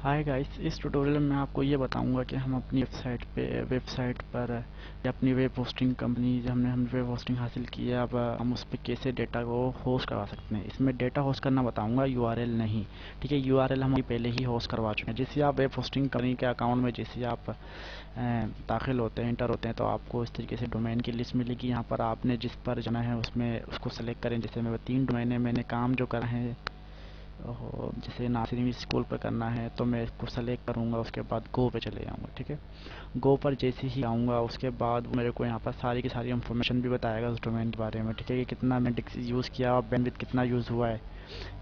Hi guys, इस tutorial में मैं आपको ये बताऊंगा कि हम अपनी वेबसाइट पर या अपनी वेब होस्टिंग कंपनी जो हमने वेब होस्टिंग हासिल की है, अब हम उस पर कैसे डेटा को होस्ट करवा सकते हैं। इसमें डेटा होस्ट करना बताऊंगा, यूआरएल नहीं। ठीक है, यूआरएल हम पहले ही होस्ट करवा चुके हैं। जैसे आप वेब होस्टिंग कंपनी के अकाउंट में जैसे आप दाखिल होते हैं, इंटर होते हैं, तो आपको इस तरीके से डोमेन की लिस्ट मिलेगी। यहाँ पर आपने जिस पर जाना है उसमें उसको सेलेक्ट करें। जैसे मैं 3 डोमेन है, मैंने काम जो करा है जैसे नासिरी स्कूल पर करना है, तो मैं इसको सेलेक्ट करूँगा। उसके बाद गो पे चले जाऊँगा। ठीक है, गो पर जैसे ही आऊँगा उसके बाद वो मेरे को यहाँ पर सारी की सारी इन्फॉर्मेशन भी बताएगा उस डोमेन के बारे में। ठीक है, कि कितना मैंने यूज़ किया और बैंडविड्थ कितना यूज़ हुआ है,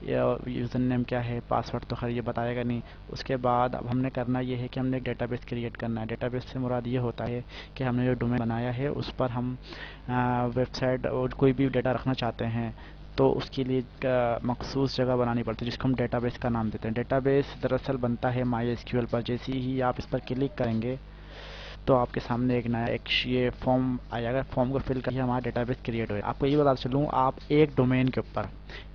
या यूज़र नेम क्या है, पासवर्ड तो खैर ये बताएगा नहीं। उसके बाद अब हमने करना ये है कि हमने एक डेटाबेस क्रिएट करना है। डेटाबेस से मुराद ये होता है कि हमने जो डोमेन बनाया है उस पर हम वेबसाइट और कोई भी डेटा रखना चाहते हैं, तो उसके लिए एक मखसूस जगह बनानी पड़ती है जिसको हम डेटाबेस का नाम देते हैं। डेटाबेस दरअसल बनता है MySQL पर। जैसे ही आप इस पर क्लिक करेंगे तो आपके सामने एक नया एक ये फॉर्म आएगा। फॉर्म को फिल करके हमारा डेटाबेस क्रिएट हो जाए। आपको ये बता चलूँ, आप एक डोमेन के ऊपर,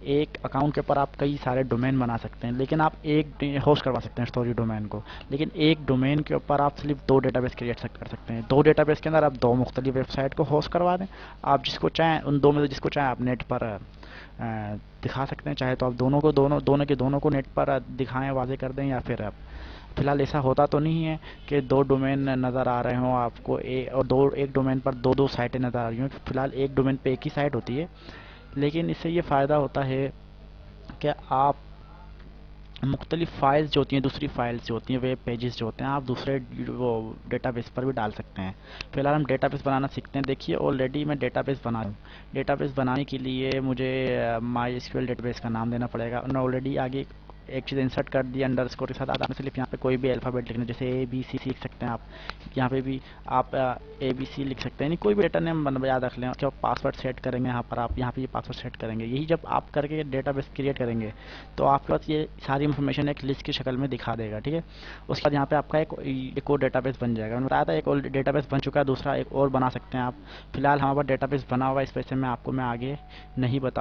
एक अकाउंट के ऊपर आप कई सारे डोमेन बना सकते हैं, लेकिन आप एक होस्ट करवा सकते हैं स्टोरी डोमेन को, लेकिन एक डोमेन के ऊपर आप सिर्फ 2 डेटाबेस क्रिएट कर सकते हैं। 2 डेटाबेस के अंदर आप 2 मुख्तलिफ वेबसाइट को होस्ट करवा दें। आप जिसको चाहें उन 2 में से जिसको चाहें आप नेट पर दिखा सकते हैं। चाहे तो आप दोनों को नेट पर दिखाएं, वाजे कर दें, या फिर आप फिलहाल ऐसा होता तो नहीं है कि 2 डोमेन नज़र आ रहे हों आपको, और एक डोमेन पर दो साइटें नज़र आ रही हों। फिलहाल एक डोमेन पे एक ही साइट होती है, लेकिन इससे ये फ़ायदा होता है कि आप मुख्तलिफ फाइल्स जो होती हैं, दूसरी फाइल्स जो होती हैं, वेब पेजेस जो होते हैं, आप दूसरे वो डेटाबेस पर भी डाल सकते हैं। फिलहाल हम डेटाबेस बनाना सीखते हैं। देखिए, ऑलरेडी मैं डेटाबेस बना रहा हूँ। डेटाबेस बनाने के लिए मुझे MySQL डेटाबेस का नाम देना पड़ेगा। उन्होंने ऑलरेडी आगे एक चीज़ इंसर्ट कर दी अंडरस्कोर के साथ। आपने सिर्फ यहाँ पे कोई भी अल्फ़ाबेट लिखना है, जैसे ABC लिख सकते हैं आप। यहाँ पे भी आप ABC लिख सकते हैं, नहीं कोई भी डेटा नेम याद रख लें। उसके बाद पासवर्ड सेट करेंगे। यहाँ पर आप यहाँ पे ये पासवर्ड सेट करेंगे। यही जब आप करके डेटाबेस क्रिएट करेंगे तो आपके पास ये सारी इन्फॉर्मेशन एक लिस्ट की शक्ल में दिखा देगा। ठीक है, उसके बाद यहाँ पे आपका एक और डेटाबेस बन जाएगा। मैंने बताया था एक और डेटाबेस बन चुका है, दूसरा एक और बना सकते हैं आप। फिलहाल हमारे पास डेटाबेस बना हुआ है, इस वजह से मैं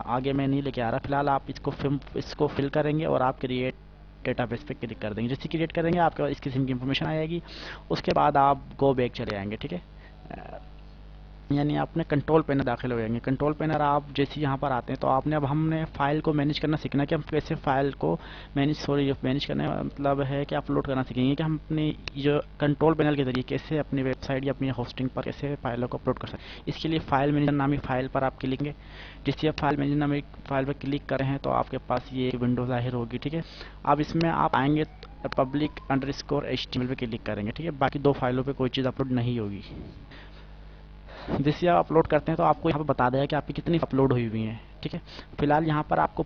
आगे मैं नहीं लेके आ रहा। फिलहाल आप इसको फिल करेंगे और आप क्रिएट डेटाबेस पे क्लिक कर देंगे। जैसे क्रिएट करेंगे आपके पास इस किस्म की इन्फॉर्मेशन आएगी। उसके बाद आप गो बैक चले आएंगे। ठीक है, यानी आपने कंट्रोल पैनल दाखिल हो जाएंगे। कंट्रोल पैनल आप जैसे यहाँ पर आते हैं तो अब हमने फाइल को मैनेज करना सीखना है कि हम कैसे फाइल को मैनेज करने का मतलब है कि अपलोड करना सीखेंगे कि हम अपनी जो कंट्रोल पैनल के जरिए कैसे अपनी वेबसाइट या अपनी होस्टिंग पर कैसे फाइलों को अपलोड कर सकते हैं। इसके लिए फाइल मैनेजर नामी फाइल पर आप क्लिक करेंगे। जिससे आप फाइल मैनेजर नामी फाइल पर क्लिक करें हैं तो आपके पास ये विंडो जाहिर होगी। ठीक है, अब इसमें आप आएंगे public_html पे क्लिक करेंगे। ठीक है, बाकी 2 फाइलों पे कोई चीज़ अपलोड नहीं होगी। जैसे आप अपलोड करते हैं तो आपको यहाँ पर बता देगा कि आपकी कितनी अपलोड हुई हैं। ठीक है, फिलहाल यहाँ पर आपको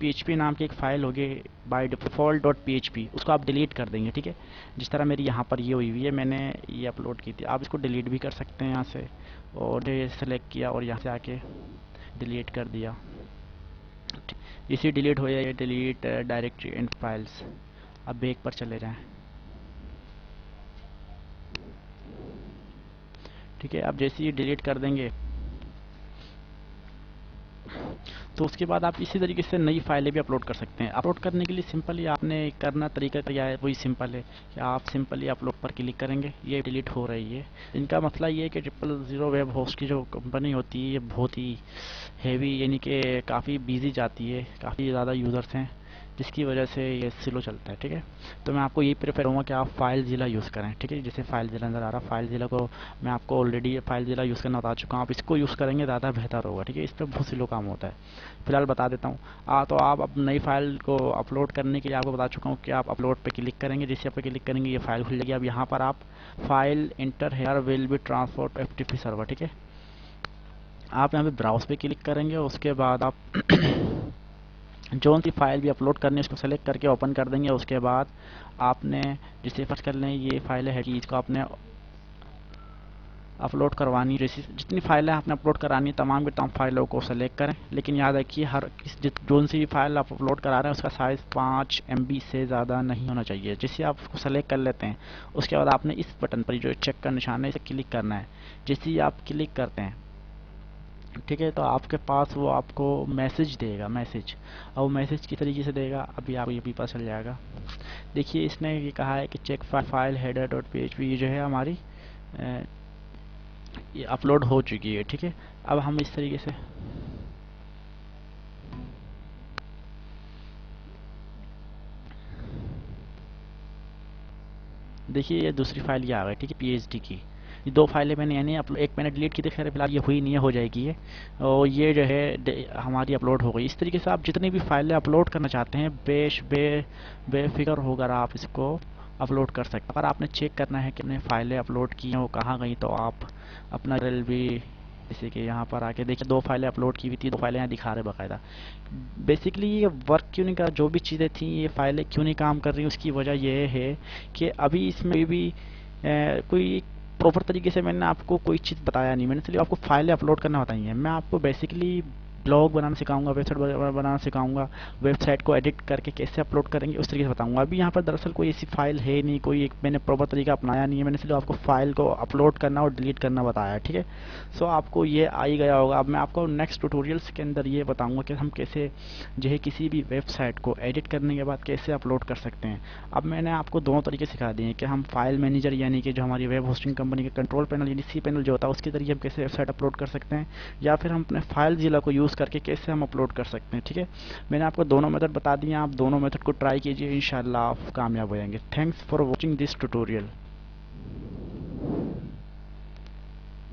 PHP नाम की एक फ़ाइल होगी बाय डिफ़ॉल्ट .php, उसको आप डिलीट कर देंगे। ठीक है, जिस तरह मेरी यहाँ पर ये हुई है, मैंने ये अपलोड की थी। आप इसको डिलीट भी कर सकते हैं यहाँ से, और ये सेलेक्ट किया और यहाँ से आके डिलीट कर दिया। इसी डिलीट हो जाए, ये डिलीट डायरेक्टरी एंड फाइल्स। अब बैक पर चले जाएँ। ठीक है, आप जैसे ही डिलीट कर देंगे तो उसके बाद आप इसी तरीके से नई फाइलें भी अपलोड कर सकते हैं। अपलोड करने के लिए सिंपली आपने करना तरीका क्या है, वही सिंपल है कि आप सिंपली अपलोड पर क्लिक करेंगे। ये डिलीट हो रही है। इनका मसला ये है कि 000 वेब होस्ट की जो कंपनी होती है ये बहुत ही हैवी, यानी कि काफ़ी बिजी जाती है, काफ़ी ज़्यादा यूज़र्स हैं, जिसकी वजह से ये स्लो चलता है। ठीक है, तो मैं आपको यही प्रेफर करूँगा कि आप फाइलज़िला यूज़ करें। ठीक है, जैसे फाइलज़िला नज़र आ रहा, फाइलज़िला को मैं आपको ऑलरेडी फाइलज़िला यूज़ करना बता चुका हूँ। आप इसको यूज़ करेंगे ज़्यादा बेहतर होगा। ठीक है, इस पर बहुत स्लो काम होता है। फिलहाल बता देता हूँ। तो आप अब नई फाइल को अपलोड करने के लिए आपको बता चुका हूँ कि आप अपलोड पे क्लिक करेंगे। जैसे आप पे क्लिक करेंगे ये फाइल खुल जाएगी। अब यहाँ पर आप file enter here will be transfer to FTP server. ठीक है, आप यहाँ पे ब्राउज पे क्लिक करेंगे। उसके बाद आप जो सी फाइल भी अपलोड करनी है उसको सेलेक्ट करके ओपन कर देंगे। उसके बाद आपने जिसे फर्स्ट कर लें, ये फाइल है कि इसको आपने अपलोड करवानी, जैसी जितनी फाइलें आपने अपलोड करानी है तमाम की तमाम फाइलों को सेलेक्ट करें। लेकिन याद रखिए हर जोन सी भी फाइल आप अपलोड करा रहे हैं उसका साइज़ 5 MB से ज़्यादा नहीं होना चाहिए। जैसे आप उसको सेलेक्ट कर लेते हैं उसके बाद आपने इस बटन पर जो चेक का निशान है इसे क्लिक करना है। जैसे ही आप क्लिक करते हैं ठीक है, तो आपके पास वो आपको मैसेज देगा, मैसेज। और वो मैसेज की तरीके से देगा, अभी आपको ये भी पता चल जाएगा। देखिए इसने ये कहा है कि check file header dot php, ये जो है हमारी ये अपलोड हो चुकी है। ठीक है, अब हम इस तरीके से देखिए ये दूसरी फाइल ये आ गई। ठीक है, phd की ये दो फाइलें मैंने यानी एक मैंने डिलीट की थी, खैर फिलहाल ये हुई नहीं है, हो जाएगी ये। और ये जो है हमारी अपलोड हो गई। इस तरीके से आप जितनी भी फाइलें अपलोड करना चाहते हैं बेफिक्र होकर आप इसको अपलोड कर सकते हैं। अगर आपने चेक करना है कि अपने फाइलें अपलोड की हैं वो कहाँ गई, तो आप अपना URL भी, जैसे कि यहाँ पर आके देखिए दो फाइलें अपलोड की हुई थी, दो फाइलें यहाँ दिखा रहे बाकायदा। बेसिकली ये वर्क क्यों नहीं कर, जो भी चीज़ें थी ये फाइलें क्यों नहीं काम कर रही, उसकी वजह ये है कि अभी इसमें भी कोई प्रॉपर तरीके से मैंने आपको कोई चीज़ बताया नहीं। मैंने सिर्फ आपको फाइलें अपलोड करना बताई है। मैं आपको बेसिकली ब्लॉग बनाना सिखाऊंगा, वेबसाइट बनाना सिखाऊंगा, वेबसाइट को एडिट करके कैसे अपलोड करेंगे उस तरीके से बताऊंगा। अभी यहाँ पर दरअसल कोई ऐसी फाइल है नहीं, कोई एक मैंने प्रॉपर तरीका अपनाया नहीं है। मैंने सिर्फ आपको फाइल को अपलोड करना और डिलीट करना बताया है। ठीक है, सो आपको ये आ ही गया होगा। अब मैं आपको नेक्स्ट ट्यूटोरियल्स के अंदर ये बताऊंगा कि हम कैसे जो है किसी भी वेबसाइट को एडिट करने के बाद कैसे अपलोड कर सकते हैं। अब मैंने आपको दोनों तरीके सिखा दिए हैं कि हम फाइल मैनेजर यानी कि जो हमारी वेब होस्टिंग कंपनी का कंट्रोल पैनल यानी सी पैनल जो होता है उसके जरिए हम कैसे वेबसाइट अपलोड कर सकते हैं, या फिर हम अपने फाइल जिला को यूज़ करके कैसे हम अपलोड कर सकते हैं। ठीक है, मैंने आपको दोनों मेथड बता दिए, आप दोनों मेथड को ट्राई कीजिए, इंशाल्लाह आप कामयाब हो जाएंगे। Thanks for watching this tutorial.